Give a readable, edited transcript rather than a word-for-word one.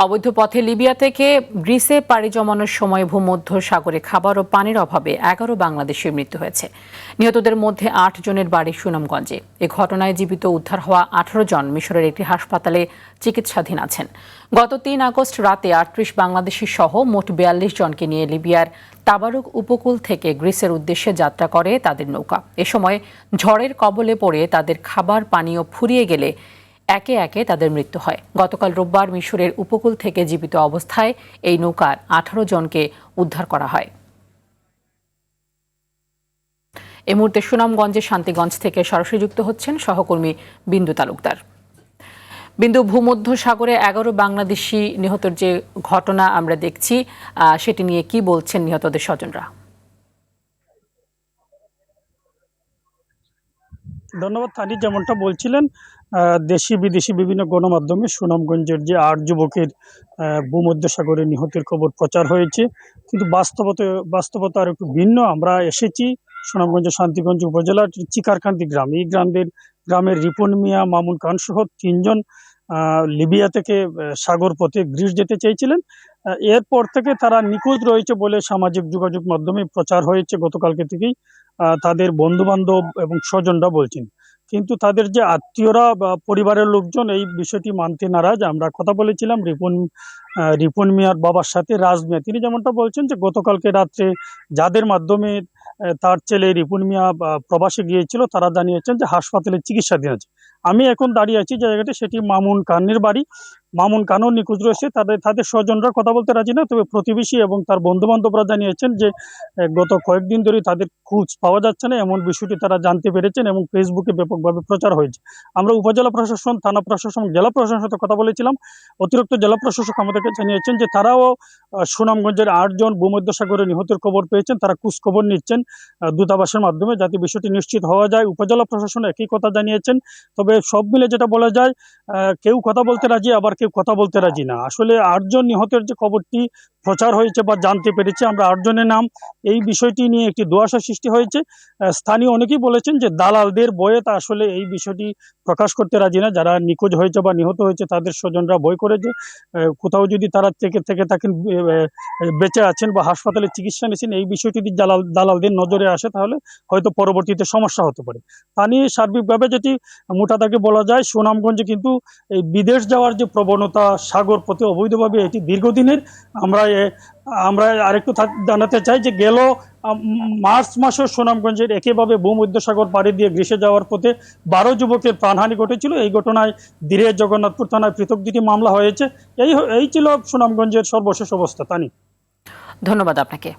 অবৈধ পথে লিবিয়া থেকে গ্রিসে পাড়ি জমানোর সময় ভূমধ্য সাগরে খাবার ও পানির অভাবে 11 বাংলাদেশির মৃত্যু হয়েছে। নিহতদের মধ্যে 8 জনের বাড়ি সুনামগঞ্জে। এ ঘটনায় জীবিত উদ্ধার হওয়া 18 জন মিশরের একটি হাসপাতালে চিকিৎসাধীন আছেন। গত 3 আগস্ট রাতে 38 বাংলাদেশি সহ মোট 42 জনকে নিয়ে লিবিয়ার তাবারুক উপকূল থেকে গ্রিসের উদ্দেশ্যে যাত্রা করে তাদের নৌকা। এ সময় ঝড়ের কবলে পড়ে তাদের খাবার পানীয় ফুরিয়ে গেলে একে একে তাদের মৃত্যু হয়। গতকাল রোববার মিশরের উপকূল থেকে জীবিত অবস্থায় এই নৌকার 18 জনকে উদ্ধার করা হয়। এই মুহূর্তে সুনামগঞ্জে শান্তিগঞ্জ থেকে সরাসরি যুক্ত হচ্ছেন সহকর্মী বিন্দু তালুকদার। বিন্দু, ভূমধ্য সাগরে 11 বাংলাদেশি নিহতের যে ঘটনা আমরা দেখছি, সেটি নিয়ে কি বলছেন নিহতদের স্বজনরা? ধন্যবাদ তানি। যেমনটা বলছিলেন, দেশি বিদেশি বিভিন্ন গণমাধ্যমে সুনামগঞ্জের যে 8 যুবকের ভূমধ্যসাগরে নিহতের খবর প্রচার হয়েছে, কিন্তু বাস্তবতা আর একটু ভিন্ন। আমরা এসেছি সুনামগঞ্জের শান্তিগঞ্জ উপজেলার চিকারকান্দি গ্রাম। এই গ্রামের রিপন মিয়া, মামুন খান সহ 3 জন লিবিয়া থেকে সাগর পথে গ্রিস যেতে চেয়েছিলেন। এরপর থেকে তারা নিখোঁজ রয়েছে বলে সামাজিক যোগাযোগ মাধ্যমে প্রচার হয়েছে গতকালকে থেকেই। তাদের বন্ধু বান্ধব এবং স্বজনরা বলছেন, কিন্তু তাদের যে আত্মীয়রা বা পরিবারের লোকজন এই বিষয়টি মানতে নারাজ। আমরা কথা বলেছিলাম রিপন মিয়ার বাবার সাথে, রাজ মিয়া। তিনি যেমনটা বলছেন যে গতকালকে রাত্রে যাদের মাধ্যমে তার ছেলে রিপন মিয়া প্রবাসে গিয়েছিল, তারা জানিয়েছেন যে হাসপাতালে চিকিৎসাধীন আছে। আমি এখন দাঁড়িয়ে আছি যে জায়গাটা, সেটি মামুন খানের বাড়ি। মামুন খানও নিখোঁজ রয়েছে। তাদের স্বজনরা কথা বলতে রাজি না, তবে প্রতিবেশী এবং তার বন্ধু বান্ধবরা জানিয়েছেন যে গত কয়েকদিন ধরে তাদের খোঁজ পাওয়া যাচ্ছে না, এমন বিষয়টি তারা জানতে পেরেছেন এবং ফেসবুকে ব্যাপকভাবে প্রচার হয়েছে। আমরা উপজেলা প্রশাসন, থানা প্রশাসন, জেলা প্রশাসনের সাথে কথা বলেছিলাম। অতিরিক্ত জেলা প্রশাসক আমাদেরকে জানিয়েছেন যে তারাও সুনামগঞ্জের 8 জন ভূমধ্যসাগরে নিহতের খবর পেয়েছেন। তারা খোঁজ খবর নিচ্ছেন দূতাবাসের মাধ্যমে, যাতে বিষয়টি নিশ্চিত হওয়া যায়। উপজেলা প্রশাসন একই কথা জানিয়েছেন। তবে সব মিলে যেটা বলা যায়, কেউ কথা বলতে রাজি, আবার কেউ কথা বলতে রাজি না। আসলে 8 জন নিহতের যে খবরটি প্রচার হয়েছে বা জানতে পেরেছি আমরা 8 জনের নাম, এই বিষয়টি নিয়ে একটি ধোঁয়াশা সৃষ্টি হয়েছে। স্থানীয় অনেকেই বলেছেন যে দালালদের বয়ে তা আসলে এই বিষয়টি প্রকাশ করতে রাজি না। যারা নিখোঁজ হয়েছে বা নিহত হয়েছে তাদের স্বজনরা ভয় করে যে কোথাও যদি তারা থেকে থাকেন, বেঁচে আছেন বা হাসপাতালে চিকিৎসা নিচ্ছেন, এই বিষয়টি যদি দালালদের নজরে আসে তাহলে হয়তো পরবর্তীতে সমস্যা হতে পারে। তা নিয়ে সার্বিকভাবে যেটি মোটা দাগে বলা যায়, সুনামগঞ্জে কিন্তু এই বিদেশ যাওয়ার যে প্রবণতা সাগর পথে অবৈধভাবে, এটি দীর্ঘদিনের। আমরা আরেকটু জানাতে চাই যে গেল মার্চ মাসে সুনামগঞ্জের একইভাবে ভূমধ্যসাগর পাড়ি দিয়ে গ্রিসে যাওয়ার পথে 12 যুবকের প্রাণহানি ঘটেছিল। এই ঘটনায় ধীরে জগন্নাথপুর থানায় পৃথক 2টি মামলা হয়েছে। এই ছিল সুনামগঞ্জের সর্বশেষ অবস্থা। তানি, ধন্যবাদ আপনাকে।